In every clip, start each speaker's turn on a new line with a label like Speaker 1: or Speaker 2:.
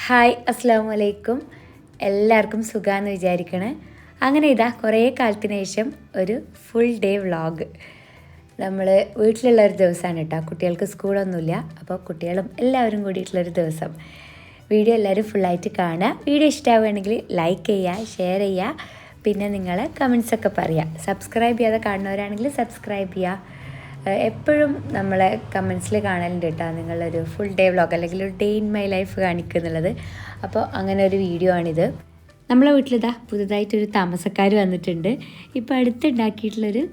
Speaker 1: Hi അസ്സലാമു അലൈക്കും. എല്ലാവർക്കും സുഖമാണെന്ന് വിചാരിക്കണേ. അങ്ങനെ ഇതാ കുറേ കാലത്തിന് ശേഷം ഒരു ഫുൾ ഡേ വ്ളോഗ്. നമ്മൾ വീട്ടിലുള്ള ഒരു ദിവസമാണ് കേട്ടോ. കുട്ടികൾക്ക് സ്കൂളൊന്നുമില്ല, അപ്പോൾ കുട്ടികളും എല്ലാവരും കൂടിയിട്ടുള്ളൊരു ദിവസം. വീഡിയോ എല്ലാവരും ഫുള്ളായിട്ട് കാണുക. വീഡിയോ ഇഷ്ടമാവുകയാണെങ്കിൽ ലൈക്ക് ചെയ്യുക, ഷെയർ ചെയ്യുക, പിന്നെ നിങ്ങൾ കമൻസൊക്കെ പറയുക. സബ്സ്ക്രൈബ് ചെയ്യാതെ കാണുന്നവരാണെങ്കിൽ സബ്സ്ക്രൈബ് ചെയ്യുക. എപ്പോഴും നമ്മളെ കമൻസിൽ കാണലുണ്ട് കേട്ടോ നിങ്ങളൊരു ഫുൾ ഡേ വ്ളോഗ് അല്ലെങ്കിൽ ഒരു ഡേ ഇൻ മൈ ലൈഫ് കാണിക്കുന്നുള്ളത്. അപ്പോൾ അങ്ങനെ ഒരു വീഡിയോ ആണിത്. നമ്മളെ വീട്ടിലിതാ പുതുതായിട്ടൊരു താമസക്കാർ വന്നിട്ടുണ്ട്. ഇപ്പോൾ അടുത്തുണ്ടാക്കിയിട്ടുള്ളൊരു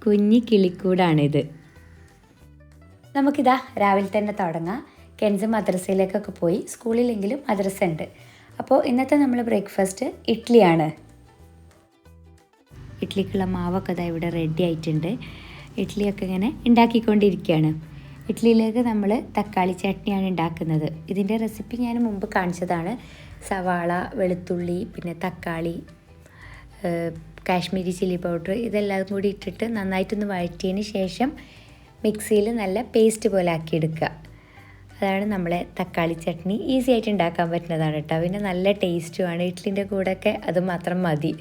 Speaker 1: കുഞ്ഞി കിളിക്കൂടാണിത്. നമുക്കിതാ രാവിലെ തന്നെ തുടങ്ങാം. കെൻസ് മദ്രസയിലേക്കൊക്കെ പോയി, സ്കൂളിലെങ്കിലും മദ്രസ ഉണ്ട്. അപ്പോൾ ഇന്നത്തെ നമ്മൾ ബ്രേക്ക്ഫാസ്റ്റ് ഇഡ്ഡലിയാണ്. ഇഡ്ഡലിക്കുള്ള മാവൊക്കെ ഇതാ ഇവിടെ റെഡി ആയിട്ടുണ്ട്. ഇഡ്ഡലിയൊക്കെ ഇങ്ങനെ ഉണ്ടാക്കിക്കൊണ്ടിരിക്കുകയാണ്. ഇഡ്ഡലിയിലേക്ക് നമ്മൾ തക്കാളി ചട്നിയാണ് ഉണ്ടാക്കുന്നത്. ഇതിൻ്റെ റെസിപ്പി ഞാൻ മുമ്പ് കാണിച്ചതാണ്. സവാള, വെളുത്തുള്ളി, പിന്നെ തക്കാളി, കാശ്മീരി ചില്ലി പൗഡർ ഇതെല്ലാം കൂടി ഇട്ടിട്ട് നന്നായിട്ടൊന്ന് വഴറ്റിയതിന് ശേഷം മിക്സിയിൽ നല്ല പേസ്റ്റ് പോലെ ആക്കിയെടുക്കുക. അതാണ് നമ്മളെ തക്കാളി ചട്നി. ഈസി ആയിട്ട് ഉണ്ടാക്കാൻ പറ്റുന്നതാണ് കേട്ടോ. പിന്നെ നല്ല ടേസ്റ്റുമാണ്. ഇഡ്ഡലിൻ്റെ കൂടെയൊക്കെ അത് മാത്രം മതി.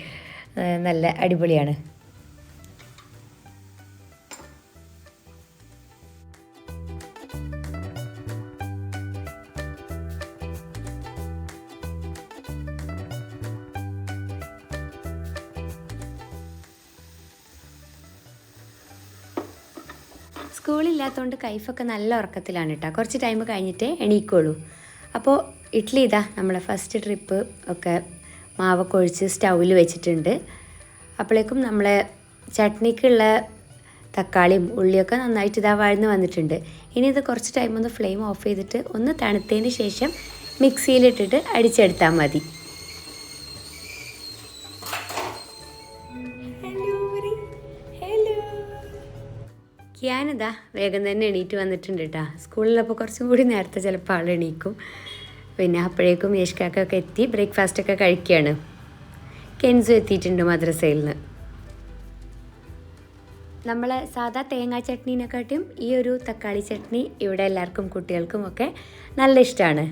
Speaker 1: നല്ല അടിപൊളിയാണ്. സ്കൂളില്ലാത്തതുകൊണ്ട് കൈഫൊക്കെ നല്ല ഉറക്കത്തിലാണ് കേട്ടോ. കുറച്ച് ടൈം കഴിഞ്ഞിട്ടേ എണീക്കുള്ളൂ. അപ്പോൾ ഇഡ്ഡലി ഇതാ നമ്മളെ ഫസ്റ്റ് ട്രിപ്പ് ഒക്കെ മാവൊക്കെ ഒഴിച്ച് സ്റ്റൗവിൽ വെച്ചിട്ടുണ്ട്. അപ്പോഴേക്കും നമ്മളെ ചട്നിക്കുള്ള തക്കാളിയും ഉള്ളിയൊക്കെ നന്നായിട്ട് ഇതാ വഴന്ന് വന്നിട്ടുണ്ട്. ഇനി ഇത് കുറച്ച് ടൈം ഒന്ന് ഫ്ലെയിം ഓഫ് ചെയ്തിട്ട് ഒന്ന് തണുത്തതിന് ശേഷം മിക്സിയിലിട്ടിട്ട് അടിച്ചെടുത്താൽ മതി. ഞാനിതാ വേഗം തന്നെ എണീറ്റ് വന്നിട്ടുണ്ട് കേട്ടോ. സ്കൂളിലപ്പോൾ കുറച്ചും കൂടി നേരത്തെ ചിലപ്പോൾ ആൾ എണീക്കും. പിന്നെ അപ്പോഴേക്കും യേഷ്കാക്കൊക്കെ എത്തി ബ്രേക്ക്ഫാസ്റ്റൊക്കെ കഴിക്കുകയാണ്. കെൻസു എത്തിയിട്ടുണ്ട് മദ്രസയിൽ നിന്ന്. നമ്മൾ സാധാ തേങ്ങാ ചട്നീനെക്കാട്ടും ഈ ഒരു തക്കാളി ചട്നി ഇവിടെ എല്ലാവർക്കും കുട്ടികൾക്കും ഒക്കെ നല്ല ഇഷ്ടമാണ്.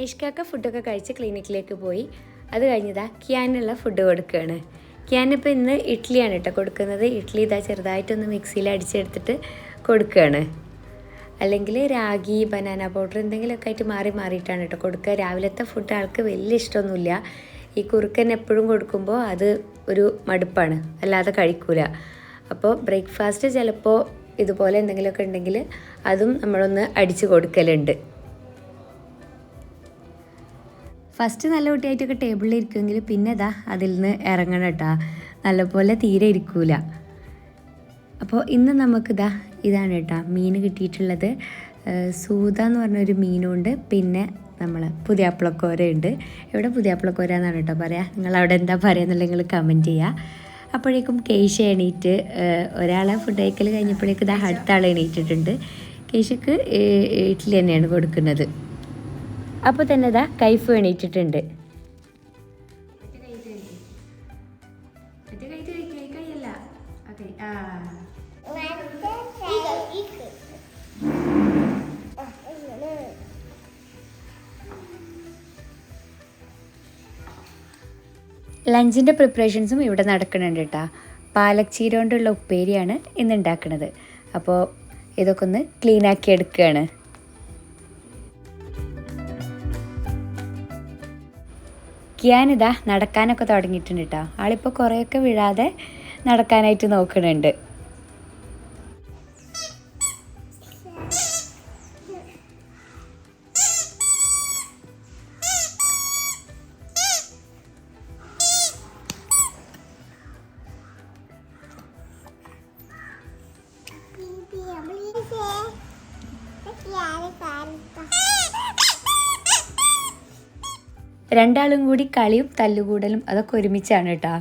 Speaker 1: നിഷ്കാക്ക ഫുഡൊക്കെ കഴിച്ച് ക്ലിനിക്കിലേക്ക് പോയി. അത് കഴിഞ്ഞതാ കിയാനുള്ള ഫുഡ് കൊടുക്കുകയാണ്. കിയാനിപ്പോൾ ഇന്ന് ഇഡ്ഡലിയാണ് കേട്ടോ കൊടുക്കുന്നത്. ഇഡ്ഡലി ഇതാ ചെറുതായിട്ടൊന്ന് മിക്സിയിൽ അടിച്ചെടുത്തിട്ട് കൊടുക്കുകയാണ്. അല്ലെങ്കിൽ രാഗി, ബനാന പൗഡർ എന്തെങ്കിലുമൊക്കെ ആയിട്ട് മാറിയിട്ടാണ് കേട്ടോ കൊടുക്കുക. രാവിലത്തെ ഫുഡ് ആൾക്ക് വലിയ ഇഷ്ടമൊന്നുമില്ല. ഈ കുറുക്കൻ എപ്പോഴും കൊടുക്കുമ്പോൾ അത് ഒരു മടുപ്പാണ്, അല്ലാതെ കഴിക്കൂല. അപ്പോൾ ബ്രേക്ക്ഫാസ്റ്റ് ചിലപ്പോൾ ഇതുപോലെ എന്തെങ്കിലുമൊക്കെ ഉണ്ടെങ്കിൽ അതും നമ്മളൊന്ന് അടിച്ച് കൊടുക്കലുണ്ട്. ഫസ്റ്റ് നല്ല കുട്ടിയായിട്ടൊക്കെ ടേബിളിൽ ഇരിക്കുമെങ്കിൽ പിന്നെ ഇതാ അതിൽ നിന്ന് ഇറങ്ങണം കേട്ടോ. നല്ലപോലെ തീരെ ഇരിക്കൂല. അപ്പോൾ ഇന്ന് നമുക്കിതാ ഇതാണ് കേട്ടോ മീൻ കിട്ടിയിട്ടുള്ളത്. സൂത എന്ന് പറഞ്ഞൊരു മീനുണ്ട്. പിന്നെ നമ്മൾ പുതിയാപ്പിളക്കോരയുണ്ട്. ഇവിടെ പുതിയാപ്പിളക്കോര എന്നാണ് കേട്ടോ പറയാം. നിങ്ങളവിടെ എന്താ പറയുക നിങ്ങൾ കമൻറ്റ് ചെയ്യുക. അപ്പോഴേക്കും കേശ എണീറ്റ് ഒരാളെ ഫുഡ് കഴിക്കൽ കഴിഞ്ഞപ്പോഴേക്കും ഇതാ അടുത്ത ആൾ എണീറ്റിട്ടുണ്ട്. കേശക്ക് ഇഡ്ഡലി തന്നെയാണ് കൊടുക്കുന്നത്. അപ്പോൾ തന്നെ ഇതാ കൈഫ് എണീറ്റിട്ടുണ്ട്. ലഞ്ചിൻ്റെ പ്രിപ്പറേഷൻസും ഇവിടെ നടക്കുന്നുണ്ട് കേട്ടോ. പാലക് ചീര കൊണ്ടുള്ള ഉപ്പേരിയാണ് ഇന്ന് ഉണ്ടാക്കുന്നത്. അപ്പോൾ ഇതൊക്കെ ഒന്ന് ക്ലീനാക്കി എടുക്കുകയാണ്. കിയാനിതാ നടക്കാനൊക്കെ തുടങ്ങിയിട്ടുണ്ട് കേട്ടോ. ആളിപ്പോൾ കുറേയൊക്കെ വീഴാതെ നടക്കാനായിട്ട് നോക്കുന്നുണ്ട്. രണ്ടാളും കൂടി കളിയും തല്ലുകൂടലും അതൊക്കെ ഒരുമിച്ചാണ് കേട്ടോ.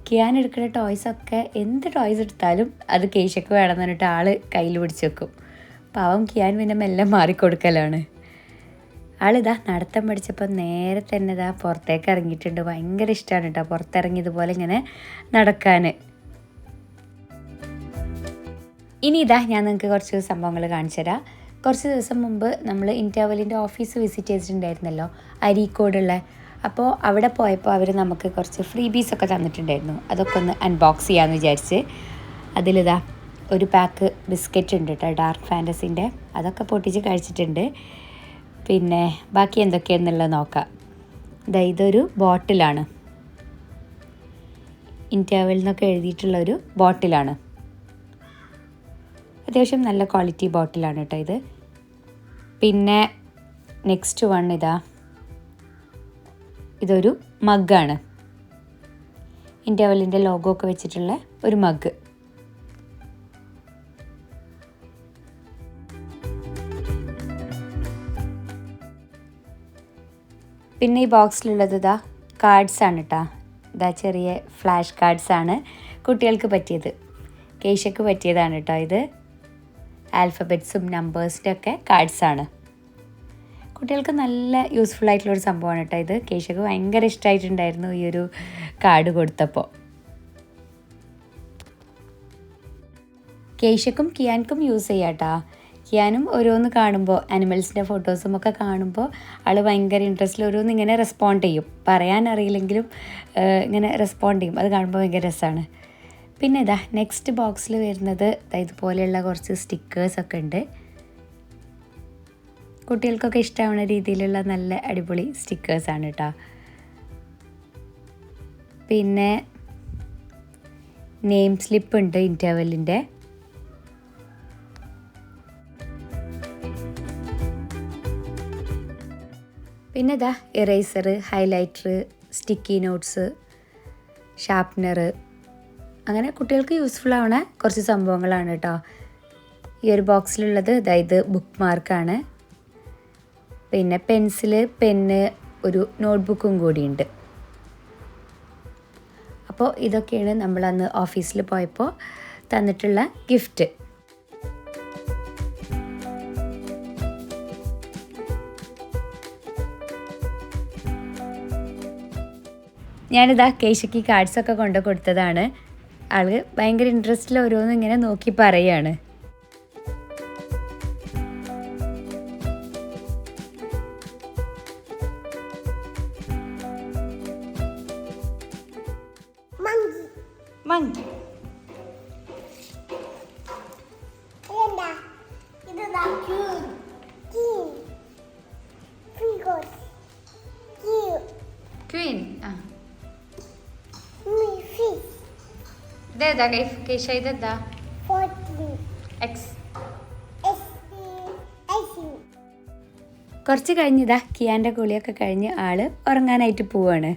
Speaker 1: കിയാൻ എടുക്കുന്ന ടോയ്സൊക്കെ എന്ത് ടോയ്സ് എടുത്താലും അത് കേശയ്ക്ക് വേണമെന്ന് പറഞ്ഞിട്ട് ആൾ കയ്യിൽ പിടിച്ച് വെക്കും. പാവം കിയാൻ പിന്നെ മെല്ലെ മാറിക്കൊടുക്കലാണ്. ആളിതാ നടത്തം പഠിച്ചപ്പോൾ നേരെ തന്നെ ഇതാ പുറത്തേക്ക് ഇറങ്ങിയിട്ടുണ്ട്. ഭയങ്കര ഇഷ്ടമാണ് കേട്ടോ പുറത്തിറങ്ങി ഇതുപോലെ ഇങ്ങനെ നടക്കാൻ. ഇനി ഇതാ ഞാൻ നിങ്ങൾക്ക് കുറച്ച് സംഭവങ്ങൾ കാണിച്ചു തരാം. കുറച്ച് ദിവസം മുമ്പ് നമ്മൾ ഇൻറ്റർവെല്ലിൻ്റെ ഓഫീസ് വിസിറ്റ് ചെയ്തിട്ടുണ്ടായിരുന്നല്ലോ, അരീക്കോടുള്ള. അപ്പോൾ അവിടെ പോയപ്പോൾ അവർ നമുക്ക് കുറച്ച് ഫ്രീ ബീസൊക്കെ തന്നിട്ടുണ്ടായിരുന്നു. അതൊക്കെ ഒന്ന് അൺബോക്സ് ചെയ്യാമെന്ന് വിചാരിച്ച് അതിലിതാ ഒരു പാക്ക് ബിസ്ക്കറ്റ് ഉണ്ട് കേട്ടോ, ഡാർക്ക് ഫാൻറ്റസിൻ്റെ. അതൊക്കെ പൊട്ടിച്ച് കഴിച്ചിട്ടുണ്ട്. പിന്നെ ബാക്കി എന്തൊക്കെയാണെന്നുള്ളത് നോക്കാം. ഇതൊരു ബോട്ടിലാണ്, ഇൻറ്റർവെൽ എന്നൊക്കെ എഴുതിയിട്ടുള്ളൊരു ബോട്ടിലാണ്. അത്യാവശ്യം നല്ല ക്വാളിറ്റി ബോട്ടിലാണ് കേട്ടോ ഇത്. പിന്നെ നെക്സ്റ്റ് വൺ ഇതൊരു മഗ്ഗാണ്, ഇൻറ്റർവെല്ലിൻ്റെ ലോഗോ ഒക്കെ വെച്ചിട്ടുള്ള ഒരു മഗ്ഗ്. പിന്നെ ഈ ബോക്സിലുള്ളത് കാർഡ്സാണ് കേട്ടോ. ചെറിയ ഫ്ലാഷ് കാർഡ്സാണ് കുട്ടികൾക്ക് പറ്റിയത്, കേശയ്ക്ക് പറ്റിയതാണ് കേട്ടോ ഇത്. ആൽഫബറ്റ്സും നമ്പേഴ്സിൻ്റെ ഒക്കെ കാർഡ്സാണ്. കുട്ടികൾക്ക് നല്ല യൂസ്ഫുൾ ആയിട്ടുള്ളൊരു സംഭവമാണ് കേട്ടോ ഇത്. കേശയ്ക്ക് ഭയങ്കര ഇഷ്ടമായിട്ടുണ്ടായിരുന്നു ഈ ഒരു കാർഡ് കൊടുത്തപ്പോൾ. കേശയ്ക്കും കിയാൻക്കും യൂസ് ചെയ്യാം കേട്ടോ. കിയാനും ഓരോന്ന് കാണുമ്പോൾ ആനിമൽസിൻ്റെ ഫോട്ടോസും ഒക്കെ കാണുമ്പോൾ ആൾ ഭയങ്കര ഇൻട്രസ്റ്റിൽ ഓരോന്ന് ഇങ്ങനെ റെസ്പോണ്ട് ചെയ്യും. പറയാനറിയില്ലെങ്കിലും ഇങ്ങനെ റെസ്പോണ്ട് ചെയ്യും. അത് കാണുമ്പോൾ ഭയങ്കര രസമാണ്. പിന്നെ നെക്സ്റ്റ് ബോക്സിൽ വരുന്നത് ഇതുപോലെയുള്ള കുറച്ച് സ്റ്റിക്കേഴ്സൊക്കെ ഉണ്ട്. കുട്ടികൾക്കൊക്കെ ഇഷ്ടമാവുന്ന രീതിയിലുള്ള നല്ല അടിപൊളി സ്റ്റിക്കേഴ്സാണ് കേട്ടോ. പിന്നെ നെയിം സ്ലിപ്പ് ഉണ്ട് ഇൻറ്റർവെല്ലിൻ്റെ. പിന്നെ eraser, highlighter, sticky notes, sharpener, അങ്ങനെ കുട്ടികൾക്ക് യൂസ്ഫുൾ ആവുന്ന കുറച്ച് സംഭവങ്ങളാണ് കേട്ടോ. ഈ ഒരു ബോക്സിലുള്ളത് ഇത് ബുക്ക് മാർക്കാണ്. പിന്നെ പെൻസില്, പെന്ന്, ഒരു നോട്ട്ബുക്കും കൂടിയുണ്ട്. അപ്പോൾ ഇതൊക്കെയാണ് നമ്മളന്ന് ഓഫീസിൽ പോയപ്പോൾ തന്നിട്ടുള്ള ഗിഫ്റ്റ്. ഞാനിതാ കേശയ്ക്ക് കാർഡ്സൊക്കെ കൊണ്ട് കൊടുത്തതാണ്. ആൾ ഭയങ്കര ഇൻട്രസ്റ്റിൽ ഓരോന്നും ഇങ്ങനെ നോക്കി പറയാണ്. Monkey Queen. ഇതേതാ കേശ? ഇതെന്താ? കുറച്ച് കഴിഞ്ഞതാ കിയാൻ്റെ കുളിയൊക്കെ കഴിഞ്ഞ് ആള് ഉറങ്ങാനായിട്ട് പോവാണ്.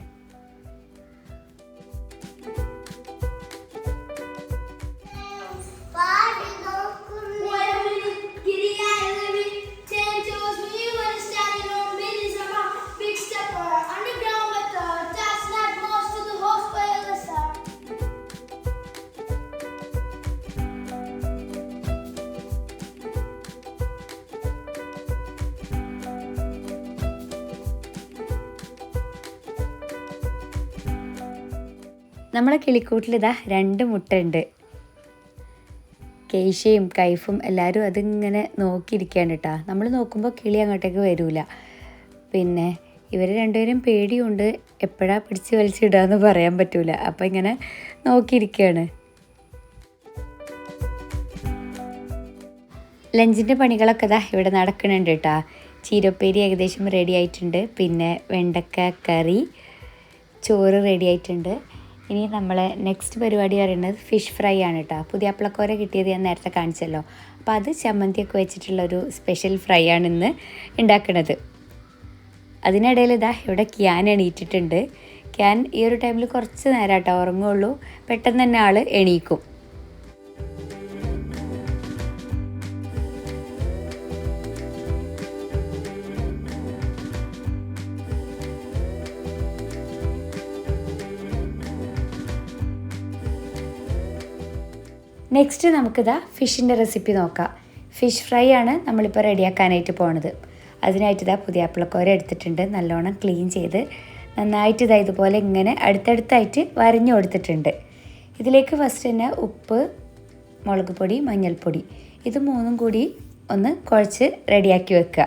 Speaker 1: നമ്മളെ കിളിക്കൂട്ടിലിതാ 2 മുട്ടയുണ്ട്. കേശയും കൈഫും എല്ലാവരും അതിങ്ങനെ നോക്കിയിരിക്കുകയാണ് കേട്ടോ. നമ്മൾ നോക്കുമ്പോൾ കിളി അങ്ങോട്ടേക്ക് വരില്ല. പിന്നെ ഇവർ രണ്ടുപേരും പേടിയുണ്ട്, എപ്പോഴാണ് പിടിച്ച് വലിച്ചിടുകയെന്ന് പറയാൻ പറ്റില്ല. അപ്പോൾ ഇങ്ങനെ നോക്കിയിരിക്കുകയാണ്. ലഞ്ചിൻ്റെ പണികളൊക്കെ ഇവിടെ നടക്കുന്നുണ്ട് കേട്ടോ. ചീരപ്പേരി ഏകദേശം റെഡി ആയിട്ടുണ്ട്. പിന്നെ വെണ്ടക്ക കറി, ചോറ് റെഡി ആയിട്ടുണ്ട്. ഇനി നമ്മൾ നെക്സ്റ്റ് പരിപാടി പറയുന്നത് ഫിഷ് ഫ്രൈ ആണ് കേട്ടോ. പുതിയാപ്പിളക്കോര കിട്ടിയത് ഞാൻ നേരത്തെ കാണിച്ചല്ലോ. അപ്പോൾ അത് ചമ്മന്തിയൊക്കെ വെച്ചിട്ടുള്ളൊരു സ്പെഷ്യൽ ഫ്രൈ ആണ് ഇന്ന് ഉണ്ടാക്കുന്നത്. അതിനിടയിൽ ഇവിടെ ക്യാൻ എണീറ്റിട്ടുണ്ട്. ക്യാൻ ഈ ഒരു ടൈമിൽ കുറച്ച് നേരം കേട്ടോ ഉറങ്ങുള്ളൂ. പെട്ടെന്ന് തന്നെ ആൾ എണീക്കും. നെക്സ്റ്റ് നമുക്കിതാ ഫിഷിൻ്റെ റെസിപ്പി നോക്കാം. ഫിഷ് ഫ്രൈ ആണ് നമ്മളിപ്പോൾ റെഡിയാക്കാനായിട്ട് പോണത്. അതിനായിട്ട് ഇതാ പുതിയാപ്പിളക്കോര എടുത്തിട്ടുണ്ട്. നല്ലോണം ക്ലീൻ ചെയ്ത് നന്നായിട്ട് ഇതാ ഇതുപോലെ ഇങ്ങനെ അടുത്തടുത്തായിട്ട് വരഞ്ഞു കൊടുത്തിട്ടുണ്ട്. ഇതിലേക്ക് ഫസ്റ്റ് തന്നെ ഉപ്പ്, മുളക് പൊടി, മഞ്ഞൾപ്പൊടി ഇത് മൂന്നും കൂടി ഒന്ന് കുഴച്ച് റെഡിയാക്കി വെക്കുക.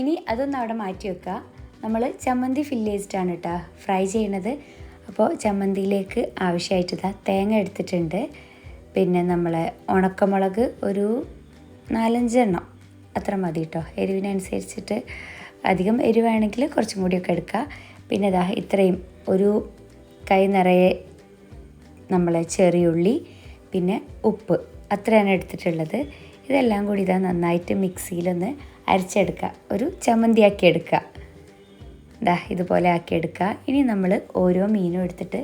Speaker 1: ഇനി അതൊന്ന് അവിടെ മാറ്റി വെക്കുക. നമ്മൾ ചമ്മന്തി ഫില്ല് ചെയ്തിട്ടാണ് കേട്ടോ ഫ്രൈ ചെയ്യണത്. അപ്പോൾ ചമ്മന്തിയിലേക്ക് ആവശ്യമായിട്ട് ഇതാ തേങ്ങ എടുത്തിട്ടുണ്ട്. പിന്നെ നമ്മൾ ഉണക്കമുളക് ഒരു 4-5 എണ്ണം അത്ര മതി കേട്ടോ. എരിവിനനുസരിച്ചിട്ട് അധികം എരിവാണെങ്കിൽ കുറച്ചും കൂടിയൊക്കെ എടുക്കുക. പിന്നെ ഇതാ ഇത്രയും ഒരു കൈ നിറയെ നമ്മൾ ചെറിയുള്ളി, പിന്നെ ഉപ്പ് അത്രയാണ് എടുത്തിട്ടുള്ളത്. ഇതെല്ലാം കൂടി ഇതാ നന്നായിട്ട് മിക്സിയിലൊന്ന് അരച്ചെടുക്കുക. ഒരു ചമ്മന്തിയാക്കി എടുക്കുക. ഇതാ ഇതുപോലെ ആക്കിയെടുക്കുക. ഇനി നമ്മൾ ഓരോ മീനും എടുത്തിട്ട്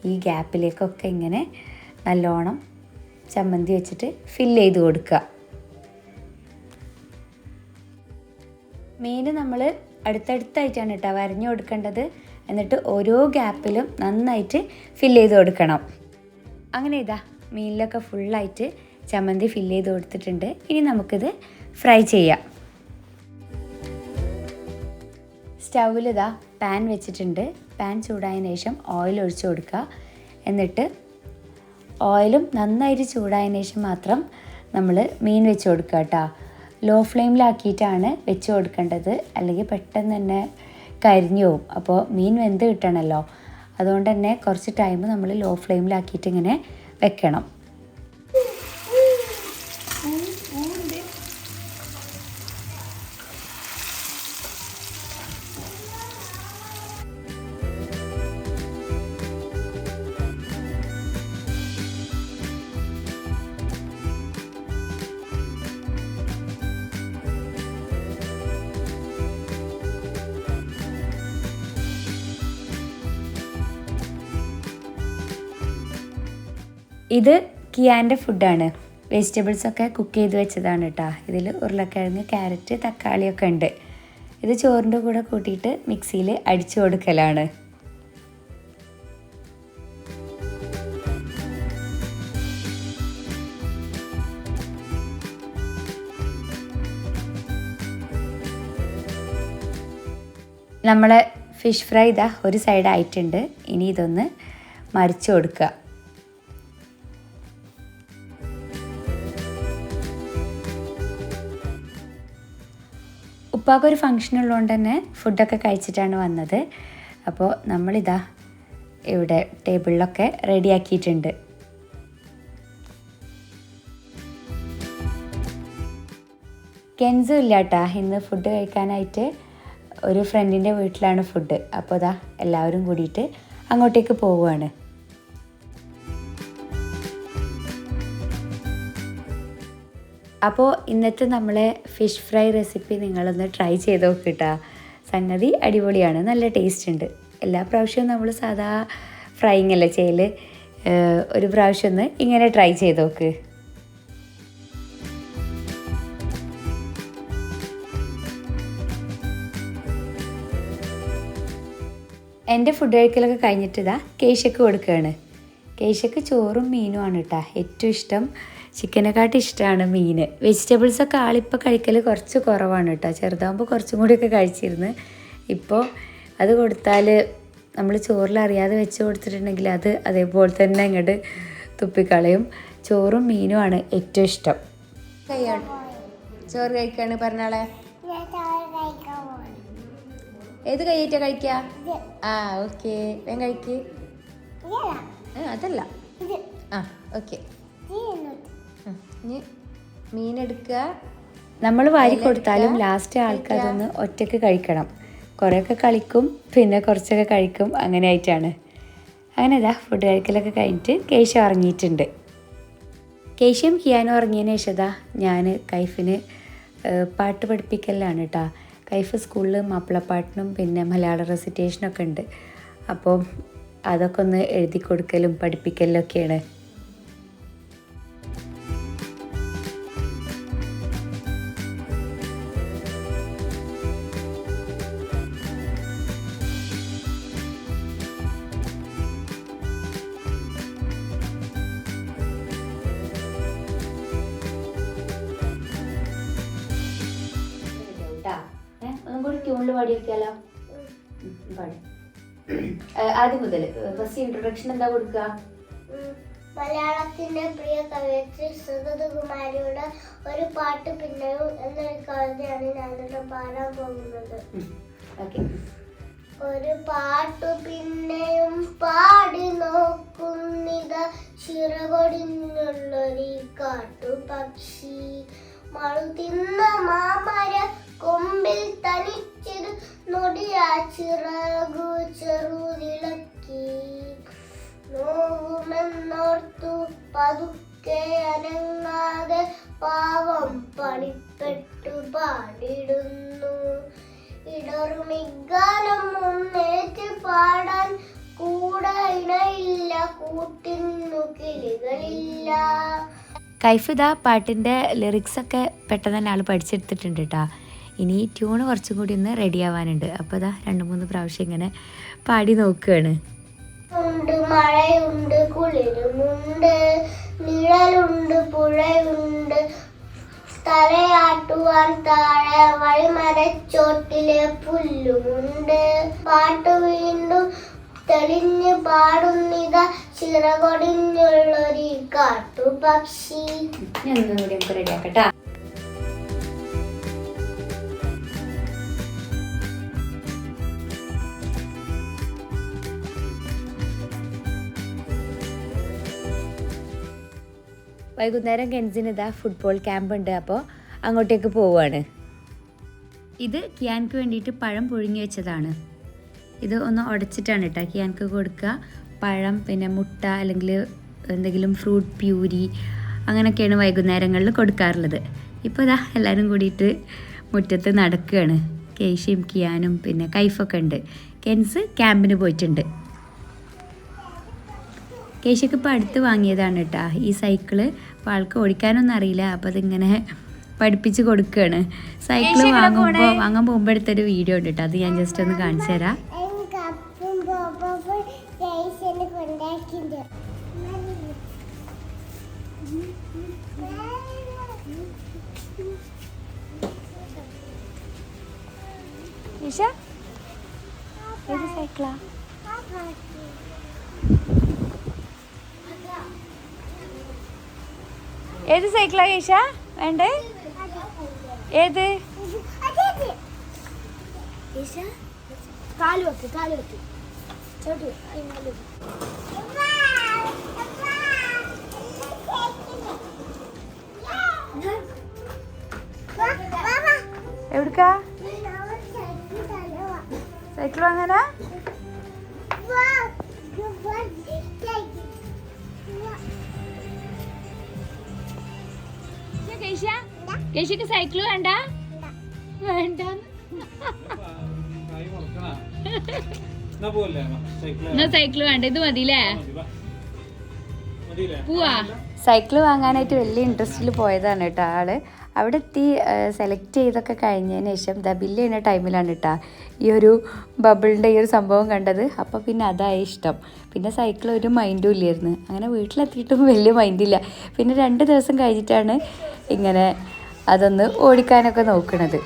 Speaker 1: ഈ ഗ്യാപ്പിലേക്കൊക്കെ ഇങ്ങനെ നല്ലോണം ചമ്മന്തി വെച്ചിട്ട് ഫില്ല് ചെയ്ത് കൊടുക്കുക. മീൻ നമ്മൾ അടുത്തടുത്തായിട്ടാണ് കേട്ടോ വരഞ്ഞു കൊടുക്കേണ്ടത്. എന്നിട്ട് ഓരോ ഗ്യാപ്പിലും നന്നായിട്ട് ഫില്ല് ചെയ്ത് കൊടുക്കണം. അങ്ങനെ ഇതാ മീനിലൊക്കെ ഫുള്ളായിട്ട് ചമ്മന്തി ഫില്ല് ചെയ്ത് കൊടുത്തിട്ടുണ്ട്. ഇനി നമുക്കിത് ഫ്രൈ ചെയ്യാം. സ്റ്റൗവിൽ ഇതാ പാൻ വെച്ചിട്ടുണ്ട്. പാൻ ചൂടായതിനു ശേഷം ഓയിൽ ഒഴിച്ച് കൊടുക്കുക. എന്നിട്ട് ഓയിലും നന്നായിട്ട് ചൂടായതിനു ശേഷം മാത്രം നമ്മൾ മീൻ വെച്ച് കൊടുക്കുക കേട്ടോ. ലോ ഫ്ലെയിമിലാക്കിയിട്ടാണ് വെച്ച് കൊടുക്കേണ്ടത്, അല്ലെങ്കിൽ പെട്ടെന്ന് തന്നെ കരിഞ്ഞു പോവും. അപ്പോൾ മീൻ വെന്ത് കിട്ടണമല്ലോ, അതുകൊണ്ട് തന്നെ കുറച്ച് ടൈം നമ്മൾ ലോ ഫ്ലെയിമിലാക്കിയിട്ട് ഇങ്ങനെ വെക്കണം. ഇത് കിയാൻ്റെ ഫുഡാണ്. വെജിറ്റബിൾസൊക്കെ കുക്ക് ചെയ്ത് വെച്ചതാണ് കേട്ടോ. ഇതിൽ ഉരുളക്കിഴങ്ങ്, ക്യാരറ്റ്, തക്കാളിയൊക്കെ ഉണ്ട്. ഇത് ചോറിൻ്റെ കൂടെ കൂട്ടിയിട്ട് മിക്സിയിൽ അടിച്ചു കൊടുക്കലാണ്. നമ്മളെ ഫിഷ് ഫ്രൈ ഇതാ ഒരു സൈഡ് ആയിട്ടുണ്ട്. ഇനി ഇതൊന്ന് മറിച്ച് കൊടുക്കുക. ഉപ്പാക്കൊരു ഫങ്ഷൻ ഉള്ളതുകൊണ്ട് തന്നെ ഫുഡൊക്കെ കഴിച്ചിട്ടാണ് വന്നത്. അപ്പോൾ നമ്മളിതാ ഇവിടെ ടേബിളിലൊക്കെ റെഡിയാക്കിയിട്ടുണ്ട്. കെൻസും ഇല്ല കേട്ടോ ഇന്ന് ഫുഡ് കഴിക്കാനായിട്ട്. ഒരു ഫ്രണ്ടിൻ്റെ വീട്ടിലാണ് ഫുഡ്. അപ്പോൾ ഇതാ എല്ലാവരും കൂടിയിട്ട് അങ്ങോട്ടേക്ക് പോവുകയാണ്. അപ്പോൾ ഇന്നത്തെ നമ്മളെ ഫിഷ് ഫ്രൈ റെസിപ്പി നിങ്ങളൊന്ന് ട്രൈ ചെയ്ത് നോക്കിട്ടാ. സംഗതി അടിപൊളിയാണ്, നല്ല ടേസ്റ്റ് ഉണ്ട്. എല്ലാ പ്രാവശ്യവും നമ്മൾ സാധാ ഫ്രൈയിങ് അല്ലേ ചെയ്യൽ. ഒരു പ്രാവശ്യം ഒന്ന് ഇങ്ങനെ ട്രൈ ചെയ്ത് നോക്ക്. എൻ്റെ ഫുഡ് കഴിക്കലൊക്കെ കഴിഞ്ഞിട്ട് ഇതാ കേശക്ക് കൊടുക്കുകയാണ്. കേശക്ക് ചോറും മീനുമാണ് കേട്ടോ ഏറ്റവും ഇഷ്ടം. ചിക്കനെക്കാട്ടും ഇഷ്ടമാണ് മീൻ. വെജിറ്റബിൾസൊക്കെ ആളിപ്പോൾ കഴിക്കൽ കുറച്ച് കുറവാണ് കേട്ടോ. ചെറുതാകുമ്പോൾ കുറച്ചും കൂടിയൊക്കെ കഴിച്ചിരുന്നു. ഇപ്പോൾ അത് കൊടുത്താൽ നമ്മൾ ചോറിൽ അറിയാതെ വെച്ച് കൊടുത്തിട്ടുണ്ടെങ്കിൽ അത് അതേപോലെ തന്നെ ഇങ്ങോട്ട് തുപ്പിക്കളയും. ചോറും മീനുമാണ് ഏറ്റവും ഇഷ്ടം. ചോറ് കഴിക്കാണ് പറഞ്ഞാളെ. ഏത് കൈയ്യേറ്റാ കഴിക്കുക? ആ ഓക്കെ, വേഗം കഴിക്ക്. അതല്ല, ആ ഓക്കെ. ഇനി മീനെടുക്കുക. നമ്മൾ വാരി കൊടുത്താലും ലാസ്റ്റ് ആൾക്കതൊന്ന് ഒറ്റയ്ക്ക് കഴിക്കണം. കുറേയൊക്കെ കളിക്കും, പിന്നെ കുറച്ചൊക്കെ കഴിക്കും, അങ്ങനെ ആയിട്ടാണ്. അങ്ങനെ ഇതാ ഫുഡ് കഴിക്കലൊക്കെ കഴിഞ്ഞിട്ട് കേശ ഉറങ്ങിയിട്ടുണ്ട്. കേശയും കിയാനും ഉറങ്ങിയതിന് ശേഷം ഞാൻ കൈഫിന് പാട്ട് പഠിപ്പിക്കലാണ് കേട്ടോ. കൈഫ് സ്കൂളിൽ മാപ്പിളപ്പാട്ടിനും പിന്നെ മലയാള റെസിറ്റേഷനൊക്കെ ഉണ്ട്. അപ്പോൾ അതൊക്കെ ഒന്ന് എഴുതി കൊടുക്കലും പഠിപ്പിക്കലും ഒക്കെയാണ്. സൗണ്ടിൽ പാടി വെക്കാലോ. പാടി ആദ്യം മുതൽ. ഫസ്റ്റ് ഇൻട്രൊഡക്ഷൻ എന്താ കൊടുക്കുക?
Speaker 2: മലയാളത്തിന്റെ പ്രിയ കവയത്രി സുഗതകുമാരിയുടെ ഒരു പാട്ട് പിന്നെയും എന്നൊരു കവിതയാണ് ഞാനിവിടെ പാടാൻ പോകുന്നത്. ഒരു പാട്ടു പിന്നെയും പാടി നോക്കുന്നിത ചിറകൊടിഞ്ഞുള്ളൊരു കാട്ടുപക്ഷി മഴുതിന്ന മാമര കൊമ്പിൽ തനിച്ചത് നൊടിയാ ചിറകു ചെറുതിളക്കി നോവുമെന്നോർത്തു പതുക്കെ അനങ്ങാതെ പാവം പണിപ്പെട്ടു പാടിടുന്നു. ഇടറുമിഗാനം മുന്നേറ്റ് പാടാൻ കൂടെ ഇണയില്ല, കൂട്ടിന്നു കിളികളില്ല.
Speaker 1: കൈഫ് ഇതാ പാട്ടിൻ്റെ ലിറിക്സൊക്കെ പെട്ടെന്ന് തന്നെ ആൾ പഠിച്ചെടുത്തിട്ടുണ്ട് കേട്ടോ. ഇനി ട്യൂണ് കുറച്ചും കൂടി ഒന്ന് റെഡി ആവാനുണ്ട്. അപ്പോൾ ഇതാ 2-3 പ്രാവശ്യം ഇങ്ങനെ പാടി നോക്കുകയാണ്.
Speaker 2: മഴയുണ്ട്, കുളിരുമുണ്ട്, നിഴലുണ്ട്, പുഴയുണ്ട്, തലയാട്ടുവാൻ താഴെ വഴിമരച്ചോട്ടിലെ പുല്ലുമുണ്ട്. പാട്ട് വീണ്ടും തെളിഞ്ഞ് പാടുന്നിത ചിറകൊടിഞ്ഞുള്ളൊരു കാട്ടുപക്ഷി.
Speaker 1: റെഡിയാക്കട്ടാ. വൈകുന്നേരം കെൻസിന് ഇതാ ഫുട്ബോൾ ക്യാമ്പ് ഉണ്ട്. അപ്പോൾ അങ്ങോട്ടേക്ക് പോവുകയാണ്. ഇത് കിയാൻക്ക് വേണ്ടിയിട്ട് പഴം പുഴുങ്ങി വെച്ചതാണ്. ഇത് ഒന്ന് ഉടച്ചിട്ടാണ് കേട്ടോ കിയാൻക്ക് കൊടുക്കുക. പഴം, പിന്നെ മുട്ട, അല്ലെങ്കിൽ എന്തെങ്കിലും ഫ്രൂട്ട് പ്യൂരി, അങ്ങനെയൊക്കെയാണ് വൈകുന്നേരങ്ങളിൽ കൊടുക്കാറുള്ളത്. ഇപ്പോൾ ഇതാ എല്ലാവരും കൂടിയിട്ട് മുറ്റത്ത് നടക്കുകയാണ്. കേശിയും കിയാനും പിന്നെ കൈഫൊക്കെ ഉണ്ട്. കെൻസ് ക്യാമ്പിന് പോയിട്ടുണ്ട്. കേശിക്ക് ഇപ്പോൾ അടുത്ത് വാങ്ങിയതാണ് കേട്ടോ ഈ സൈക്കിള്. അപ്പോൾ ആൾക്ക് ഓടിക്കാനൊന്നും അറിയില്ല. അപ്പോൾ അതിങ്ങനെ പഠിപ്പിച്ച് കൊടുക്കുകയാണ്. സൈക്കിള് വാങ്ങാൻ പോകുമ്പോൾ എടുത്തൊരു വീഡിയോ ഉണ്ട് കേട്ടോ. അത് ഞാൻ ജസ്റ്റ് ഒന്ന് കാണിച്ചു തരാം. ഏത് സൈക്കിളാ? ഏത് സൈക്കിളാ കേശ വേണ്ടേ? ഏത്? എവിടുക്കാ സൈക്കിൾ വാങ്ങാനാ? കേശിക്ക് സൈക്കിൾ വേണ്ട? വേണ്ട സൈക്കിൾ വേണ്ട, ഇത് മതിയില്ലേ? പോവാ. സൈക്കിൾ വാങ്ങാനായിട്ട് വലിയ ഇൻട്രസ്റ്റിൽ പോയതാണ് കേട്ടോ ആള്. അവിടെ എത്തി സെലക്ട് ചെയ്തൊക്കെ കഴിഞ്ഞതിന് ശേഷം ബില്ല് ചെയ്യുന്ന ടൈമിലാണ് കേട്ടോ ഈ ഒരു ബബിളിൻ്റെ ഈ ഒരു സംഭവം കണ്ടത്. അപ്പോൾ പിന്നെ അതായി ഇഷ്ടം. പിന്നെ സൈക്കിൾ ഒരു മൈൻഡും ഇല്ലായിരുന്നു. അങ്ങനെ വീട്ടിലെത്തിയിട്ടും വലിയ മൈൻഡില്ല. പിന്നെ 2 ദിവസം കഴിഞ്ഞിട്ടാണ് ഇങ്ങനെ അതൊന്ന് ഓടിക്കാനൊക്കെ നോക്കണത്.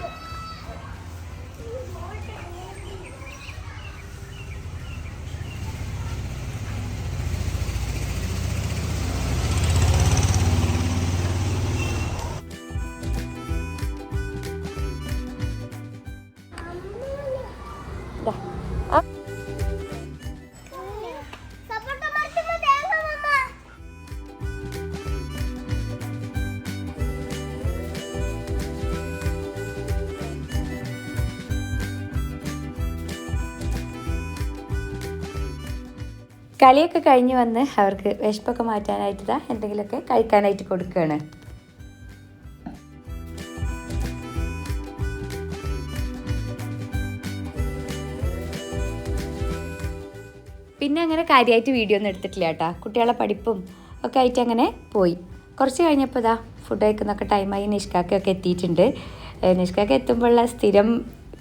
Speaker 1: കളിയൊക്കെ കഴിഞ്ഞ് വന്ന് അവർക്ക് വിശപ്പൊക്കെ മാറ്റാനായിട്ട് എന്തെങ്കിലുമൊക്കെ കഴിക്കാനായിട്ട് കൊടുക്കുകയാണ്. പിന്നെ അങ്ങനെ കാര്യമായിട്ട് വീഡിയോ ഒന്നും എടുത്തിട്ടില്ല കേട്ടോ. കുട്ടികളെ പഠിപ്പും ഒക്കെ ആയിട്ട് അങ്ങനെ പോയി. കുറച്ച് കഴിഞ്ഞപ്പോൾ ഫുഡ് കഴിക്കുന്നൊക്കെ ടൈമായി. നിഷ്കാക്കൊക്കെ എത്തിയിട്ടുണ്ട്. നിഷ്കാക്ക എത്തുമ്പോഴുള്ള സ്ഥിരം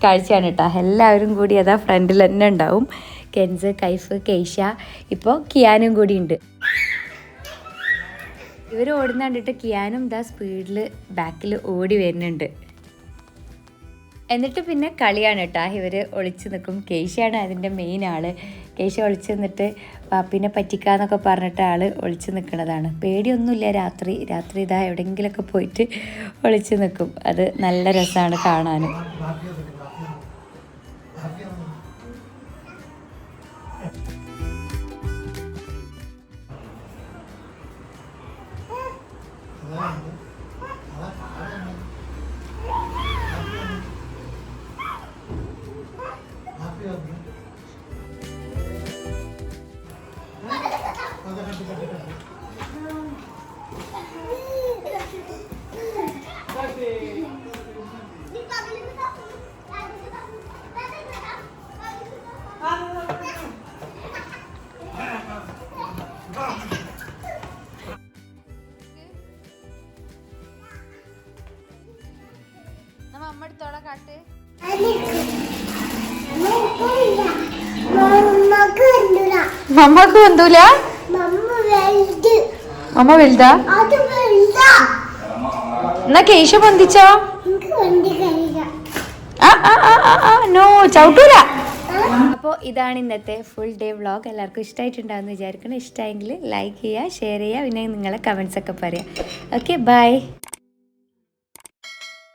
Speaker 1: കാഴ്ചയാണ് കേട്ടോ. എല്ലാവരും കൂടി ഫ്രണ്ടിൽ തന്നെ ഉണ്ടാവും. കെൻസ്, കൈഫ്, കേശ, ഇപ്പോൾ കിയാനും കൂടി ഉണ്ട്. ഇവർ ഓടുന്ന കണ്ടിട്ട് കിയാനും സ്പീഡിൽ ബാക്കിൽ ഓടി വരുന്നുണ്ട്. എന്നിട്ട് പിന്നെ കളിയാണ് കേട്ടോ. ഇവർ ഒളിച്ച് നിൽക്കും. കേശയാണ് അതിൻ്റെ മെയിൻ ആള്. കേശ ഒളിച്ച് നിന്നിട്ട് പാപ്പിനെ പറ്റിക്കാന്നൊക്കെ പറഞ്ഞിട്ട് ആൾ ഒളിച്ച് നിൽക്കുന്നതാണ്. പേടിയൊന്നുമില്ല. രാത്രി ഇതാ എവിടെയെങ്കിലുമൊക്കെ പോയിട്ട് ഒളിച്ച് നിൽക്കും. അത് നല്ല രസമാണ് കാണാനും. മമ്മക്ക് വന്നൂല. മമ്മ വലുതാ എന്നാ കേശ പൊന്തിച്ചോ. നോ ചവിട്ടൂല. അപ്പോൾ ഇതാണ് ഇന്നത്തെ ഫുൾ ഡേ വ്ളോഗ്. എല്ലാവർക്കും ഇഷ്ടമായിട്ടുണ്ടാകുമെന്ന് വിചാരിക്കണം. ഇഷ്ടമായെങ്കിൽ ലൈക്ക് ചെയ്യുക, ഷെയർ ചെയ്യുക, പിന്നെ നിങ്ങളെ കമൻസ് ഒക്കെ പറയാം. Okay bye.